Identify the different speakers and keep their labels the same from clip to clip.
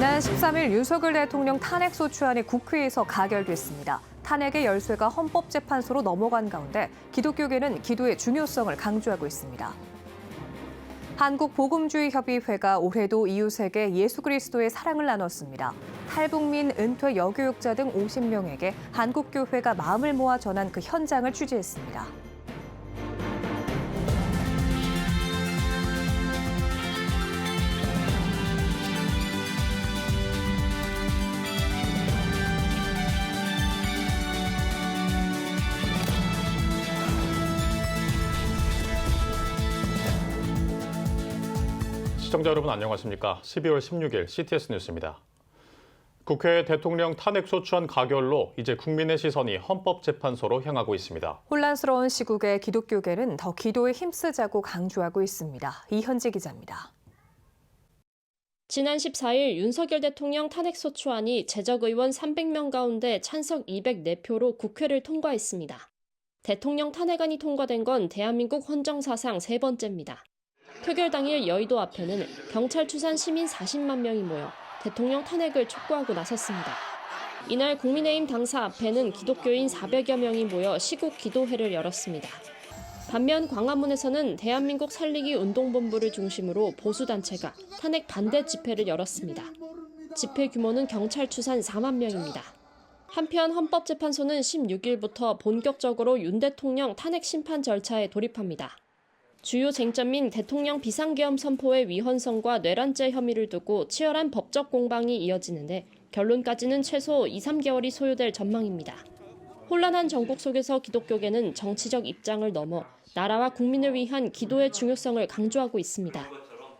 Speaker 1: 지난 13일 윤석열 대통령 탄핵소추안이 국회에서 가결됐습니다. 탄핵의 열쇠가 헌법재판소로 넘어간 가운데 기독교계는 기도의 중요성을 강조하고 있습니다. 한국복음주의협의회가 올해도 이웃에게 예수 그리스도의 사랑을 나눴습니다. 탈북민, 은퇴 여교육자 등 50명에게 한국교회가 마음을 모아 전한 그 현장을 취재했습니다.
Speaker 2: 시청자 여러분 안녕하십니까? 12월 16일 CTS 뉴스입니다. 국회 대통령 탄핵소추안 가결로 이제 국민의 시선이 헌법재판소로 향하고 있습니다.
Speaker 1: 혼란스러운 시국에 기독교계는 더 기도에 힘쓰자고 강조하고 있습니다. 이현지 기자입니다.
Speaker 3: 지난 14일 윤석열 대통령 탄핵소추안이 재적의원 300명 가운데 찬성 204표로 국회를 통과했습니다. 대통령 탄핵안이 통과된 건 대한민국 헌정사상 세 번째입니다. 표결 당일 여의도 앞에는 경찰 추산 시민 40만 명이 모여 대통령 탄핵을 촉구하고 나섰습니다. 이날 국민의힘 당사 앞에는 기독교인 400여 명이 모여 시국 기도회를 열었습니다. 반면 광화문에서는 대한민국 살리기 운동본부를 중심으로 보수단체가 탄핵 반대 집회를 열었습니다. 집회 규모는 경찰 추산 4만 명입니다. 한편 헌법재판소는 16일부터 본격적으로 윤 대통령 탄핵 심판 절차에 돌입합니다. 주요 쟁점인 대통령 비상계엄 선포의 위헌성과 뇌란죄 혐의를 두고 치열한 법적 공방이 이어지는데 결론까지는 최소 2, 3개월이 소요될 전망입니다. 혼란한 정국 속에서 기독교계는 정치적 입장을 넘어 나라와 국민을 위한 기도의 중요성을 강조하고 있습니다.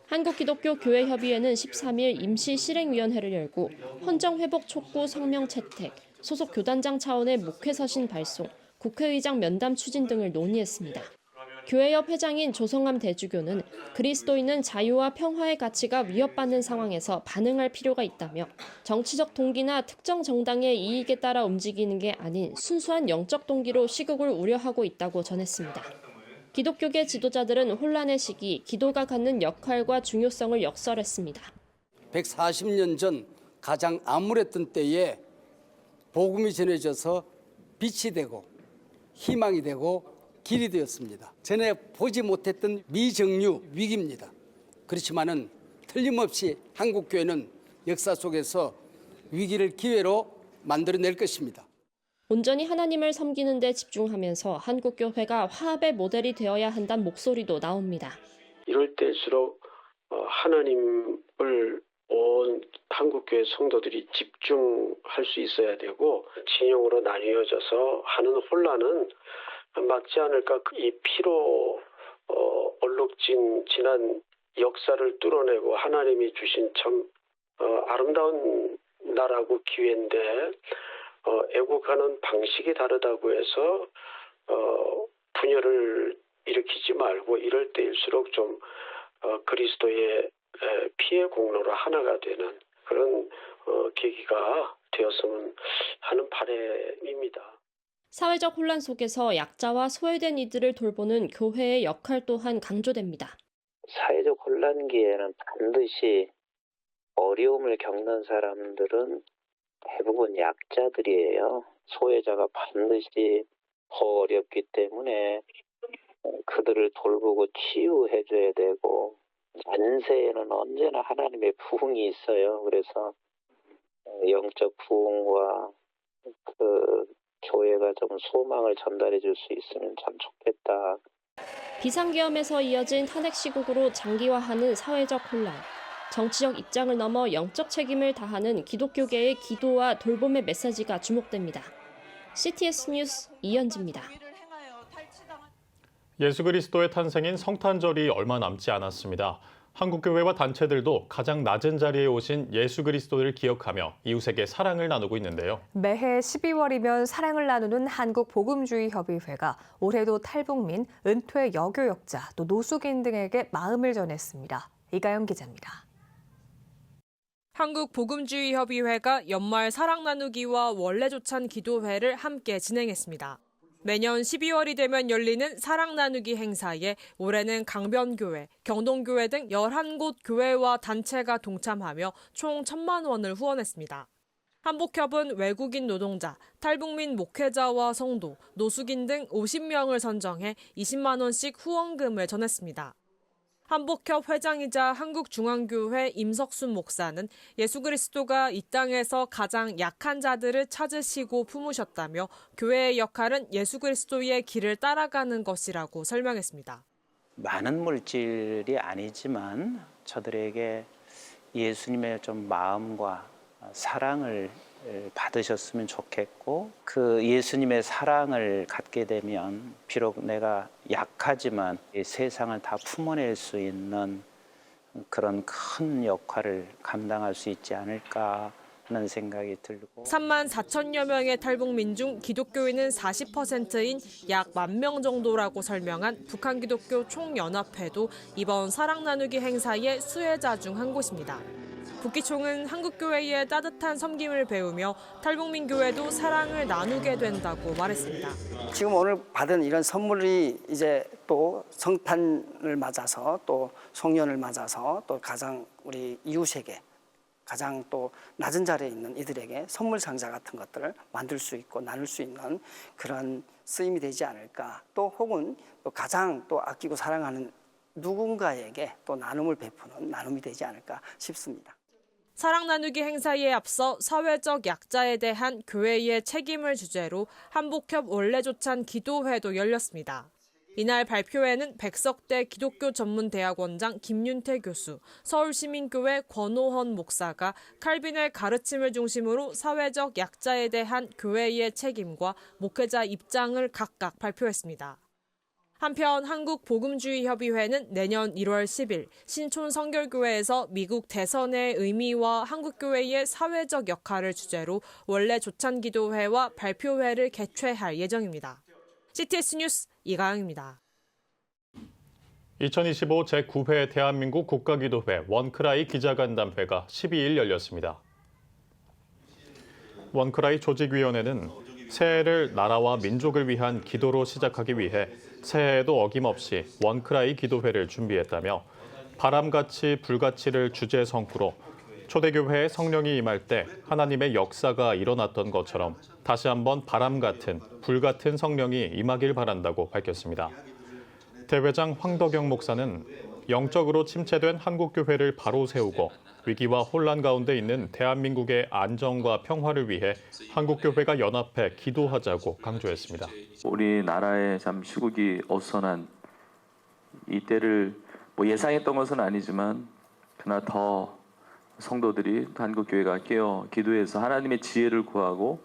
Speaker 3: 한국기독교교회협의회는 13일 임시실행위원회를 열고 헌정회복 촉구 성명 채택, 소속 교단장 차원의 목회서신 발송, 국회의장 면담 추진 등을 논의했습니다. 교회협 회장인 조성암 대주교는 그리스도인은 자유와 평화의 가치가 위협받는 상황에서 반응할 필요가 있다며 정치적 동기나 특정 정당의 이익에 따라 움직이는 게 아닌 순수한 영적 동기로 시국을 우려하고 있다고 전했습니다. 기독교계 지도자들은 혼란의 시기, 기도가 갖는 역할과 중요성을 역설했습니다.
Speaker 4: 140년 전 가장 암울했던 때에 복음이 전해져서 빛이 되고 희망이 되고 길이 되었습니다. 전에 보지 못했던 미정유 위기입니다. 그렇지만은 틀림없이 한국교회는 역사 속에서 위기를 기회로 만들어낼 것입니다.
Speaker 3: 온전히 하나님을 섬기는 데 집중하면서 한국교회가 화합의 모델이 되어야 한다는 목소리도 나옵니다.
Speaker 5: 이럴 때일수록 하나님을 온 한국교회 성도들이 집중할 수 있어야 되고 진영으로 나뉘어져서 하는 혼란은 맞지 않을까. 이 피로 얼룩진 지난 역사를 뚫어내고 하나님이 주신 참 아름다운 나라고 기회인데 애국하는 방식이 다르다고 해서 분열을 일으키지 말고 이럴 때일수록 좀 그리스도의 피의 공로로 하나가 되는 그런 계기가 되었으면 하는 바람입니다.
Speaker 3: 사회적 혼란 속에서 약자와 소외된 이들을 돌보는 교회의 역할 또한 강조됩니다.
Speaker 6: 사회적 혼란기에는 반드시 어려움을 겪는 사람들은 대부분 약자들이에요. 소외자가 반드시 더 어렵기 때문에 그들을 돌보고 치유해줘야 되고 안세에는 언제나 하나님의 부흥이 있어요. 그래서 영적 부흥과 교회가 좀 소망을 전달해 줄 수 있으면 참 좋겠다.
Speaker 3: 비상계엄에서 이어진 탄핵 시국으로 장기화하는 사회적 혼란. 정치적 입장을 넘어 영적 책임을 다하는 기독교계의 기도와 돌봄의 메시지가 주목됩니다. CTS 뉴스 이현지입니다.
Speaker 2: 예수 그리스도의 탄생인 성탄절이 얼마 남지 않았습니다. 한국교회와 단체들도 가장 낮은 자리에 오신 예수 그리스도를 기억하며 이웃에게 사랑을 나누고 있는데요.
Speaker 1: 매해 12월이면 사랑을 나누는 한국복음주의협의회가 올해도 탈북민, 은퇴 여교역자, 또 노숙인 등에게 마음을 전했습니다. 이가영 기자입니다.
Speaker 7: 한국복음주의협의회가 연말 사랑 나누기와 원래조찬 기도회를 함께 진행했습니다. 매년 12월이 되면 열리는 사랑 나누기 행사에 올해는 강변교회, 경동교회 등 11곳 교회와 단체가 동참하며 총 1,000만 원을 후원했습니다. 한복협은 외국인 노동자, 탈북민 목회자와 성도, 노숙인 등 50명을 선정해 20만 원씩 후원금을 전했습니다. 한복협 회장이자 한국중앙교회 임석순 목사는 예수 그리스도가 이 땅에서 가장 약한 자들을 찾으시고 품으셨다며 교회의 역할은 예수 그리스도의 길을 따라가는 것이라고 설명했습니다.
Speaker 6: 많은 물질이 아니지만 저들에게 예수님의 좀 마음과 사랑을 받으셨으면 좋겠고, 그 예수님의 사랑을 갖게 되면 비록 내가 약하지만 이 세상을 다 품어낼 수 있는 그런 큰 역할을 감당할 수 있지 않을까 하는 생각이 들고.
Speaker 7: 3만 4천여 명의 탈북민 중 기독교인은 40%인 약 10,000명 정도라고 설명한 북한기독교 총연합회도 이번 사랑 나누기 행사의 수혜자 중 한 곳입니다. 북기총은 한국교회의 따뜻한 섬김을 배우며 탈북민 교회도 사랑을 나누게 된다고 말했습니다.
Speaker 8: 지금 오늘 받은 이런 선물이 이제 또 성탄을 맞아서 또 송년을 맞아서 또 가장 우리 이웃에게 가장 또 낮은 자리에 있는 이들에게 선물 상자 같은 것들을 만들 수 있고 나눌 수 있는 그런 쓰임이 되지 않을까. 또 혹은 또 가장 또 아끼고 사랑하는 누군가에게 또 나눔을 베푸는 나눔이 되지 않을까 싶습니다.
Speaker 7: 사랑 나누기 행사에 앞서 사회적 약자에 대한 교회의 책임을 주제로 한복협 원래조찬 기도회도 열렸습니다. 이날 발표회는 백석대 기독교 전문대학원장 김윤태 교수, 서울시민교회 권오헌 목사가 칼빈의 가르침을 중심으로 사회적 약자에 대한 교회의 책임과 목회자 입장을 각각 발표했습니다. 한편 한국복음주의협의회는 내년 1월 10일 신촌 성결교회에서 미국 대선의 의미와 한국교회의 사회적 역할을 주제로 원래 조찬기도회와 발표회를 개최할 예정입니다. CTS 뉴스 이가영입니다.
Speaker 2: 2025 제9회 대한민국 국가기도회 원크라이 기자간담회가 12일 열렸습니다. 원크라이 조직위원회는 새해를 나라와 민족을 위한 기도로 시작하기 위해 새해에도 어김없이 원크라이 기도회를 준비했다며 바람같이 불같이를 주제 성구로 초대교회에 성령이 임할 때 하나님의 역사가 일어났던 것처럼 다시 한번 바람 같은 불 같은 성령이 임하길 바란다고 밝혔습니다. 대회장 황덕영 목사는 영적으로 침체된 한국교회를 바로 세우고 위기와 혼란 가운데 있는 대한민국의 안정과 평화를 위해 한국교회가 연합해 기도하자고 강조했습니다.
Speaker 9: 우리나라의 참 시국이 어수선한 이때를 예상했던 것은 아니지만 그러나 더 성도들이 한국교회가 깨어 기도해서 하나님의 지혜를 구하고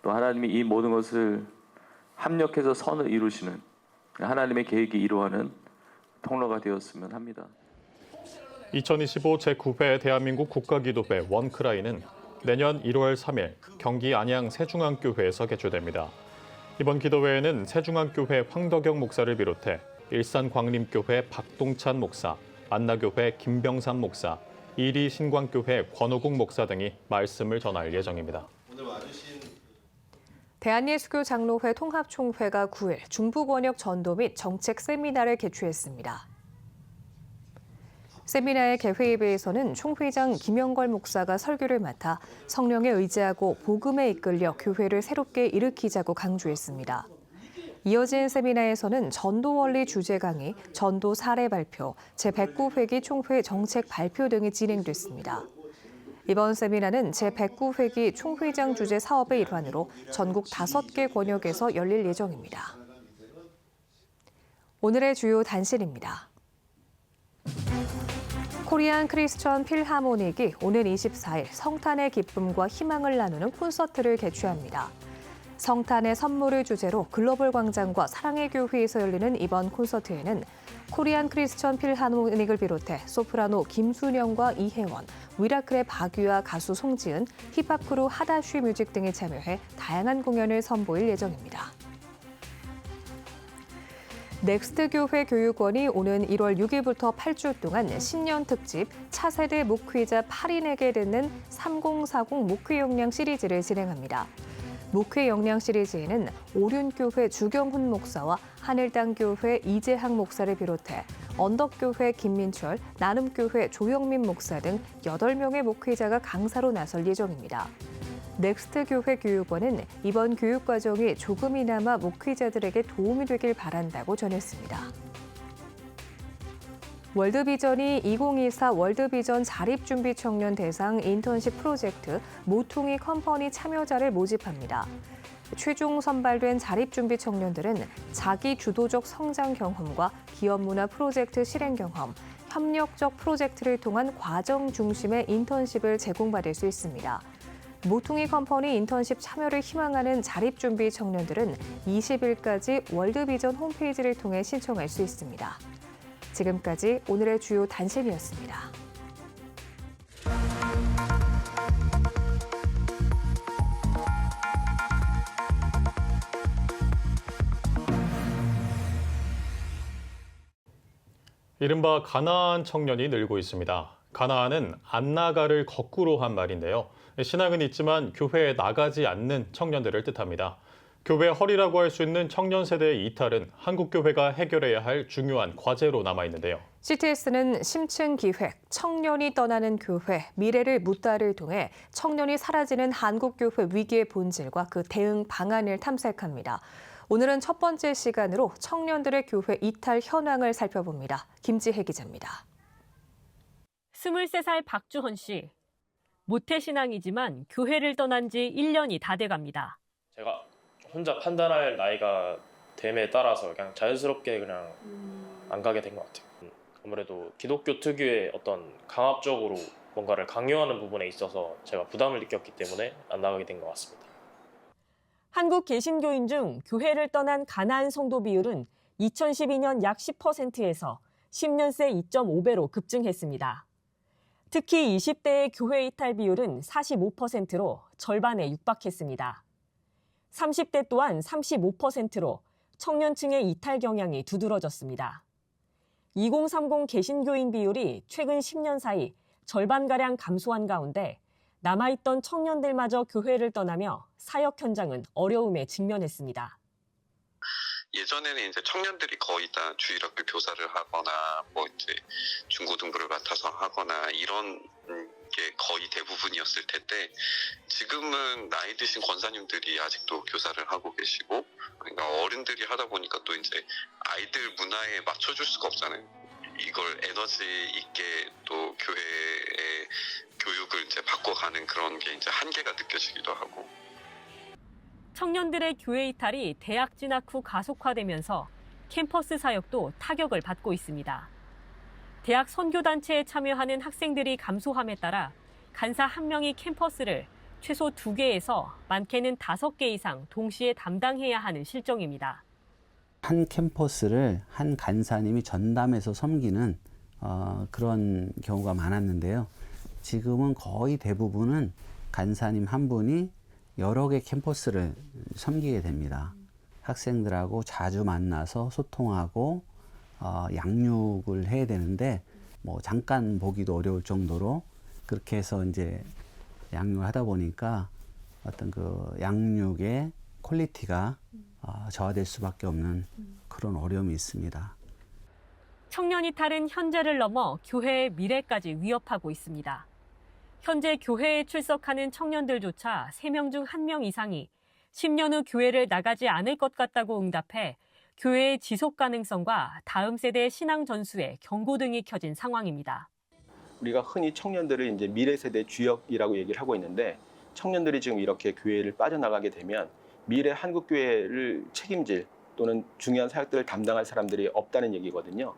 Speaker 9: 또 하나님이 이 모든 것을 합력해서 선을 이루시는 하나님의 계획이 이루어가는 통로가 되었으면 합니다.
Speaker 2: 2025 제9회 대한민국 국가기도회 원크라이는 내년 1월 3일 경기 안양 새중앙교회에서 개최됩니다. 이번 기도회에는 새중앙교회 황덕영 목사를 비롯해 일산광림교회 박동찬 목사, 안나교회 김병삼 목사, 이리 신광교회 권호국 목사 등이 말씀을 전할 예정입니다.
Speaker 1: 대한예수교 장로회 통합총회가 9일 중부번역 전도 및 정책 세미나를 개최했습니다. 세미나의 개회입에서는 총회장 김영걸 목사가 설교를 맡아 성령에 의지하고 복음에 이끌려 교회를 새롭게 일으키자고 강조했습니다. 이어진 세미나에서는 전도 원리 주제 강의, 전도 사례 발표, 제109회기 총회 정책 발표 등이 진행됐습니다. 이번 세미나는 제109회기 총회장 주재 사업의 일환으로 전국 5개 권역에서 열릴 예정입니다. 오늘의 주요 단신입니다. 코리안 크리스천 필하모닉이 오는 24일 성탄의 기쁨과 희망을 나누는 콘서트를 개최합니다. 성탄의 선물을 주제로 글로벌 광장과 사랑의 교회에서 열리는 이번 콘서트에는 코리안 크리스천 필하모닉을 비롯해 소프라노 김순영과 이혜원, 위라클의 박유아 가수 송지은, 힙합 크루 하다쉬 뮤직 등이 참여해 다양한 공연을 선보일 예정입니다. 넥스트 교회 교육원이 오는 1월 6일부터 8주 동안 신년 특집 차세대 목회자 8인에게 듣는 3040 목회 역량 시리즈를 진행합니다. 목회 역량 시리즈에는 오륜교회 주경훈 목사와 한일당교회 이재학 목사를 비롯해 언덕교회 김민철, 나눔교회 조영민 목사 등 8명의 목회자가 강사로 나설 예정입니다. 넥스트 교회 교육원은 이번 교육 과정이 조금이나마 목회자들에게 도움이 되길 바란다고 전했습니다. 월드비전이 2024 월드비전 자립준비 청년 대상 인턴십 프로젝트 모퉁이 컴퍼니 참여자를 모집합니다. 최종 선발된 자립준비 청년들은 자기 주도적 성장 경험과 기업 문화 프로젝트 실행 경험, 협력적 프로젝트를 통한 과정 중심의 인턴십을 제공받을 수 있습니다. 모퉁이 컴퍼니 인턴십 참여를 희망하는 자립준비 청년들은 20일까지 월드비전 홈페이지를 통해 신청할 수 있습니다. 지금까지 오늘의 주요 단신이었습니다.
Speaker 2: 이른바 가나안 청년이 늘고 있습니다. 가나안은 안 나가를 거꾸로 한 말인데요. 신앙은 있지만 교회에 나가지 않는 청년들을 뜻합니다. 교회 허리라고 할 수 있는 청년 세대의 이탈은 한국 교회가 해결해야 할 중요한 과제로 남아 있는데요.
Speaker 1: CTS는 심층 기획, 청년이 떠나는 교회, 미래를 묻다를 통해 청년이 사라지는 한국 교회 위기의 본질과 그 대응 방안을 탐색합니다. 오늘은 첫 번째 시간으로 청년들의 교회 이탈 현황을 살펴봅니다. 김지혜 기자입니다.
Speaker 10: 23살 박주헌 씨. 모태신앙이지만 교회를 떠난 지 1년이 다 돼갑니다.
Speaker 11: 제가 혼자 판단할 나이가 됨에 따라서 그냥 자연스럽게 그냥 안 가게 된 것 같아요. 아무래도 기독교 특유의 어떤 강압적으로 뭔가를 강요하는 부분에 있어서 제가 부담을 느꼈기 때문에 안 나가게 된 것 같습니다.
Speaker 10: 한국 개신교인 중 교회를 떠난 가나안 성도 비율은 2012년 약 10%에서 10년 새 2.5배로 급증했습니다. 특히 20대의 교회 이탈 비율은 45%로 절반에 육박했습니다. 30대 또한 35%로 청년층의 이탈 경향이 두드러졌습니다. 2030 개신교인 비율이 최근 10년 사이 절반가량 감소한 가운데 남아있던 청년들마저 교회를 떠나며 사역 현장은 어려움에 직면했습니다.
Speaker 12: 예전에는 이제 청년들이 거의 다 주일학교 교사를 하거나 뭐 이제 중고등부를 맡아서 하거나 이런 게 거의 대부분이었을 텐데 지금은 나이 드신 권사님들이 아직도 교사를 하고 계시고 그러니까 어른들이 하다 보니까 또 이제 아이들 문화에 맞춰줄 수가 없잖아요. 이걸 에너지 있게 또 교회의 교육을 이제 바꿔가는 그런 게 이제 한계가 느껴지기도 하고.
Speaker 10: 청년들의 교회 이탈이 대학 진학 후 가속화되면서 캠퍼스 사역도 타격을 받고 있습니다. 대학 선교단체에 참여하는 학생들이 감소함에 따라 간사 1명이 캠퍼스를 최소 2개에서 많게는 5개 이상 동시에 담당해야 하는 실정입니다.
Speaker 13: 한 캠퍼스를 한 간사님이 전담해서 섬기는 그런 경우가 많았는데요. 지금은 거의 대부분은 간사님 한 분이 여러 개 캠퍼스를 섬기게 됩니다. 학생들하고 자주 만나서 소통하고 양육을 해야 되는데 뭐 잠깐 보기도 어려울 정도로 그렇게 해서 이제 양육을 하다 보니까 어떤 그 양육의 퀄리티가 저하될 수밖에 없는 그런 어려움이 있습니다.
Speaker 10: 청년 이탈은 현재를 넘어 교회의 미래까지 위협하고 있습니다. 현재 교회에 출석하는 청년들조차 3명 중 1명 이상이 10년 후 교회를 나가지 않을 것 같다고 응답해 교회의 지속 가능성과 다음 세대의 신앙 전수에 경고등이 켜진 상황입니다.
Speaker 14: 우리가 흔히 청년들을 이제 미래 세대 주역이라고 얘기를 하고 있는데 청년들이 지금 이렇게 교회를 빠져나가게 되면 미래 한국 교회를 책임질 또는 중요한 사역들을 담당할 사람들이 없다는 얘기거든요.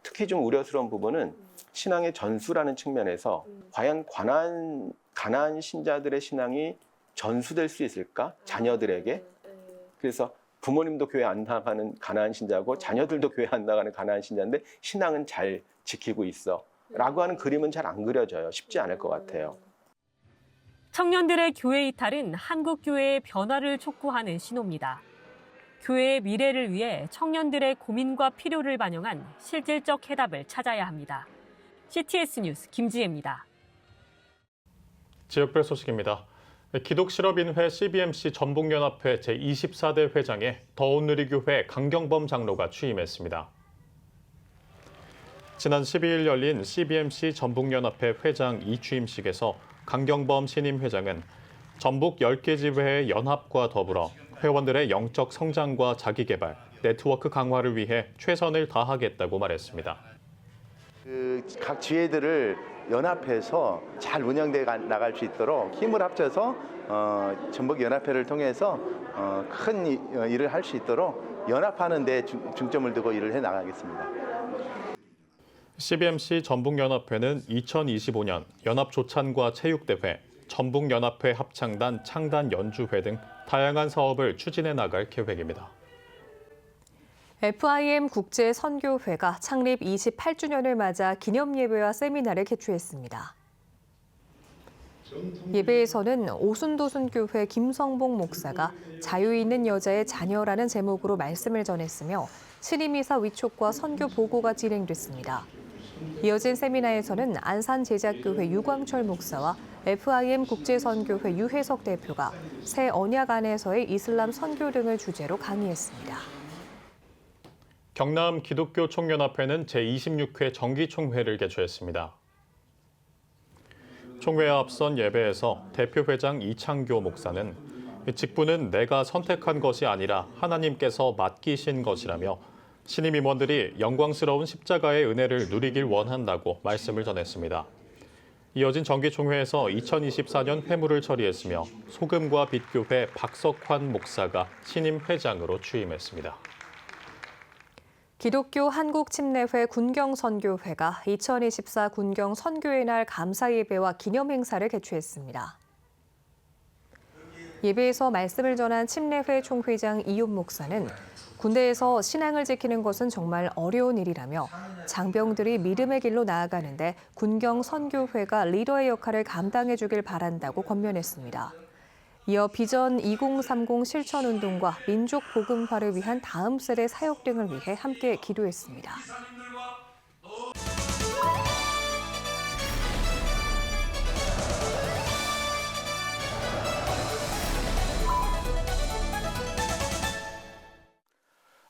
Speaker 14: 특히 좀 우려스러운 부분은 신앙의 전수라는 측면에서 과연 가나안 신자들의 신앙이 전수될 수 있을까? 자녀들에게. 그래서 부모님도 교회 안 나가는 가나안 신자고 자녀들도 교회 안 나가는 가나안 신자인데 신앙은 잘 지키고 있어 라고 하는 그림은 잘 안 그려져요. 쉽지 않을 것 같아요.
Speaker 10: 청년들의 교회 이탈은 한국 교회의 변화를 촉구하는 신호입니다. 교회의 미래를 위해 청년들의 고민과 필요를 반영한 실질적 해답을 찾아야 합니다. CTS 뉴스 김지혜입니다.
Speaker 2: 지역별 소식입니다. 기독실업인회 CBMC 전북연합회 제24대 회장에 더운누리교회 강경범 장로가 취임했습니다. 지난 12일 열린 CBMC 전북연합회 회장 이취임식에서 강경범 신임 회장은 전북 10개 지회의 연합과 더불어 회원들의 영적 성장과 자기개발, 네트워크 강화를 위해 최선을 다하겠다고 말했습니다.
Speaker 15: 각 지회들을 연합해서 잘 운영돼 나갈 수 있도록 힘을 합쳐서 전북연합회를 통해서 큰 일을 할 수 있도록 연합하는 데 중점을 두고 일을 해 나가겠습니다.
Speaker 2: CBMC 전북연합회는 2025년 연합조찬과 체육대회, 전북연합회 합창단 창단 연주회 등 다양한 사업을 추진해 나갈 계획입니다.
Speaker 1: FIM 국제선교회가 창립 28주년을 맞아 기념예배와 세미나를 개최했습니다. 예배에서는 오순도순교회 김성봉 목사가 자유 있는 여자의 자녀라는 제목으로 말씀을 전했으며 신임이사 위촉과 선교 보고가 진행됐습니다. 이어진 세미나에서는 안산제자교회 유광철 목사와 FIM 국제선교회 유혜석 대표가 새 언약 안에서의 이슬람 선교 등을 주제로 강의했습니다.
Speaker 2: 경남 기독교 총연합회는 제26회 정기총회를 개최했습니다. 총회에 앞선 예배에서 대표회장 이창교 목사는 직분은 내가 선택한 것이 아니라 하나님께서 맡기신 것이라며 신임 임원들이 영광스러운 십자가의 은혜를 누리길 원한다고 말씀을 전했습니다. 이어진 정기총회에서 2024년 회무를 처리했으며 소금과 빛교회 박석환 목사가 신임 회장으로 취임했습니다.
Speaker 1: 기독교 한국침례회 군경선교회가 2024 군경선교의 날 감사예배와 기념행사를 개최했습니다. 예배에서 말씀을 전한 침례회 총회장 이용 목사는 군대에서 신앙을 지키는 것은 정말 어려운 일이라며 장병들이 믿음의 길로 나아가는데 군경선교회가 리더의 역할을 감당해 주길 바란다고 권면했습니다. 이어 비전 2030 실천운동과 민족 복음화를 위한 다음 세대 사역 등을 위해 함께 기도했습니다.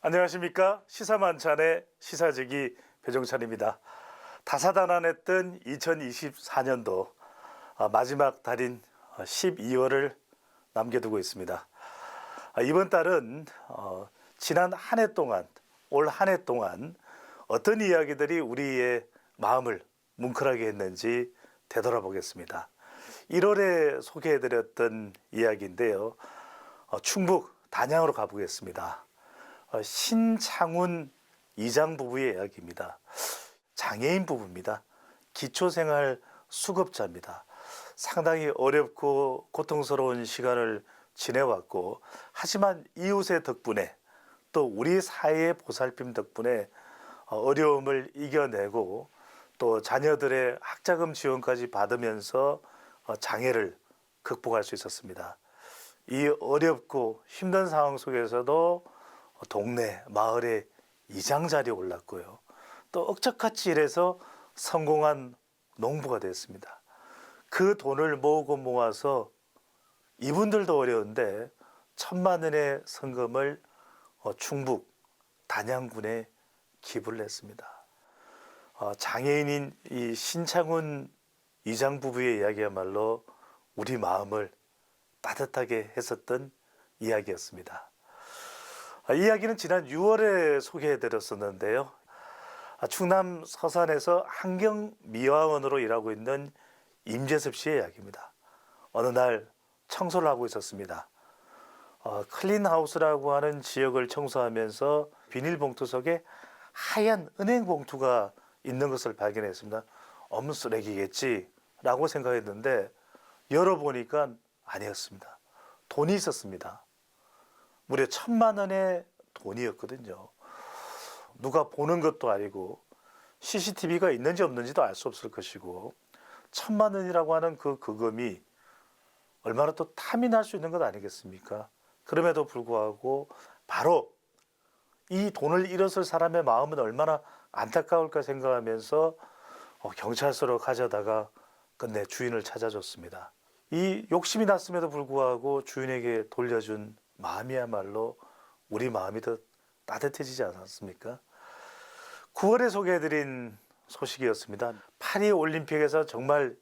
Speaker 16: 안녕하십니까. 시사만찬의 시사제기 배종찬입니다. 다사다난했던 2024년도 마지막 달인 12월을 남겨두고 있습니다. 이번 달은 지난 한 해 동안, 올 한 해 동안 어떤 이야기들이 우리의 마음을 뭉클하게 했는지 되돌아보겠습니다. 1월에 소개해드렸던 이야기인데요. 충북 단양으로 가보겠습니다. 신창훈 이장 부부의 이야기입니다. 장애인 부부입니다. 기초생활 수급자입니다. 상당히 어렵고 고통스러운 시간을 지내왔고, 하지만 이웃의 덕분에 또 우리 사회의 보살핌 덕분에 어려움을 이겨내고 또 자녀들의 학자금 지원까지 받으면서 장애를 극복할 수 있었습니다. 이 어렵고 힘든 상황 속에서도 동네, 마을의 이장 자리에 올랐고요. 또 억척같이 일해서 성공한 농부가 됐습니다. 그 돈을 모아서 이분들도 어려운데 1,000만 원의 성금을 충북 단양군에 기부를 했습니다. 장애인인 이 신창훈 이장 부부의 이야기야말로 우리 마음을 따뜻하게 했었던 이야기였습니다. 이 이야기는 지난 6월에 소개해드렸었는데요. 충남 서산에서 환경미화원으로 일하고 있는 임재섭 씨의 이야기입니다. 어느 날 청소를 하고 있었습니다. 클린하우스라고 하는 지역을 청소하면서 비닐봉투 속에 하얀 은행봉투가 있는 것을 발견했습니다. 없는 쓰레기겠지 라고 생각했는데 열어보니까 아니었습니다. 돈이 있었습니다. 무려 1,000만 원의 돈이었거든요. 누가 보는 것도 아니고 CCTV가 있는지 없는지도 알 수 없을 것이고 1,000만 원이라고 하는 그 금이 얼마나 또 탐이 날 수 있는 것 아니겠습니까? 그럼에도 불구하고 바로 이 돈을 잃었을 사람의 마음은 얼마나 안타까울까 생각하면서 경찰서로 가져다가 끝내 주인을 찾아줬습니다. 이 욕심이 났음에도 불구하고 주인에게 돌려준 마음이야말로 우리 마음이 더 따뜻해지지 않았습니까? 9월에 소개해드린 소식이었습니다. 파리 올림픽에서 정말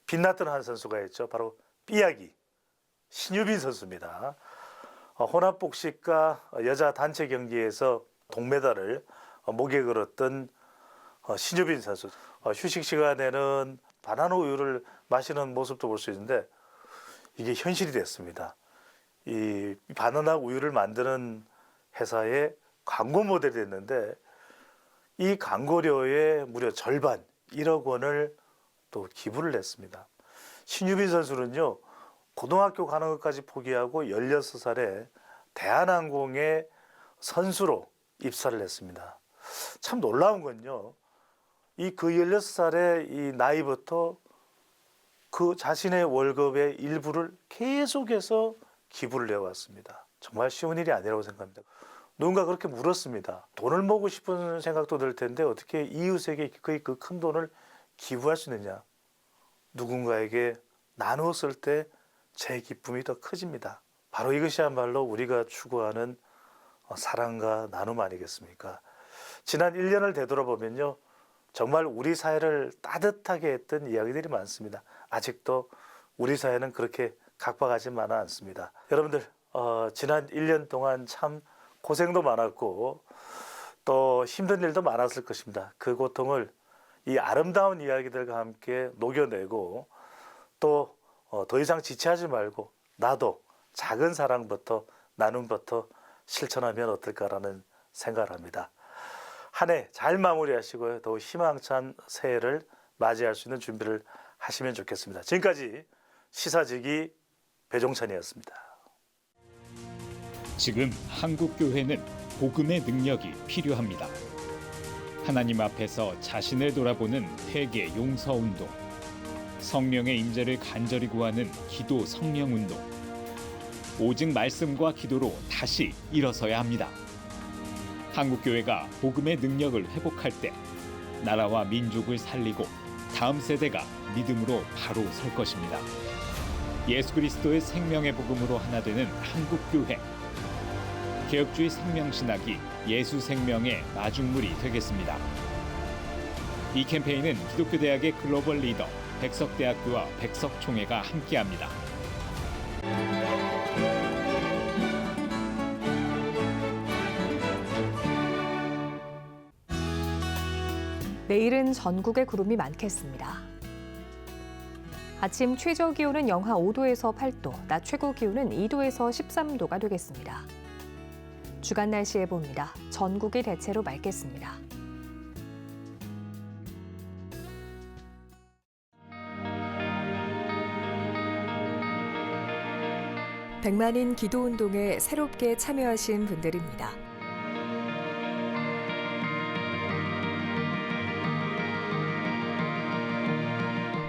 Speaker 16: 빛났던 한 선수가 있죠. 바로 삐약이 신유빈 선수입니다. 혼합복식과 여자 단체 경기에서 동메달을 목에 걸었던 신유빈 선수. 휴식 시간에는 바나나 우유를 마시는 모습도 볼 수 있는데 이게 현실이 됐습니다. 이 바나나 우유를 만드는 회사의 광고 모델이 됐는데 이 광고료의 무려 절반 1억 원을 또 기부를 했습니다. 신유빈 선수는요, 고등학교 가는 것까지 포기하고 16살에 대한항공의 선수로 입사를 했습니다. 참 놀라운 건요, 그 16살의 이 나이부터 그 자신의 월급의 일부를 계속해서 기부를 해왔습니다. 정말 쉬운 일이 아니라고 생각합니다. 누군가 그렇게 물었습니다. 돈을 모으고 싶은 생각도 들 텐데 어떻게 이웃에게 그 큰 돈을 기부할 수 있느냐. 누군가에게 나누었을 때 제 기쁨이 더 커집니다. 바로 이것이야말로 우리가 추구하는 사랑과 나눔 아니겠습니까? 지난 1년을 되돌아보면요, 정말 우리 사회를 따뜻하게 했던 이야기들이 많습니다. 아직도 우리 사회는 그렇게 각박하지만은 않습니다. 여러분들 지난 1년 동안 참 고생도 많았고 또 힘든 일도 많았을 것입니다. 그 고통을 이 아름다운 이야기들과 함께 녹여내고 또 더 이상 지체하지 말고 나도 작은 사랑부터 나눔부터 실천하면 어떨까라는 생각을 합니다. 한 해 잘 마무리하시고요. 더욱 희망찬 새해를 맞이할 수 있는 준비를 하시면 좋겠습니다. 지금까지 시사지기 배종찬이었습니다.
Speaker 17: 지금 한국교회는 복음의 능력이 필요합니다. 하나님 앞에서 자신을 돌아보는 회개 용서운동, 성령의 임재를 간절히 구하는 기도 성령운동, 오직 말씀과 기도로 다시 일어서야 합니다. 한국교회가 복음의 능력을 회복할 때 나라와 민족을 살리고 다음 세대가 믿음으로 바로 설 것입니다. 예수 그리스도의 생명의 복음으로 하나 되는 한국교회. 개혁주의 생명신학이 예수 생명의 마중물이 되겠습니다. 이 캠페인은 기독교대학의 글로벌 리더 백석대학교와 백석총회가 함께합니다.
Speaker 1: 내일은 전국에 구름이 많겠습니다. 아침 최저 기온은 영하 5도에서 8도, 낮 최고 기온은 2도에서 13도가 되겠습니다. 주간 날씨 예보입니다. 전국이 대체로 맑겠습니다. 백만인 기도운동에 새롭게 참여하신 분들입니다.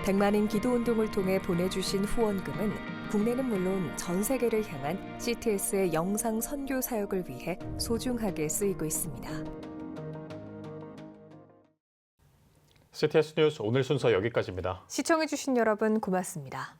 Speaker 1: 백만인 기도운동을 통해 보내주신 후원금은 국내는 물론 전 세계를 향한 CTS의 영상 선교 사역을 위해 소중하게 쓰이고 있습니다.
Speaker 2: CTS 뉴스 오늘 순서 여기까지입니다.
Speaker 1: 시청해주신 여러분 고맙습니다.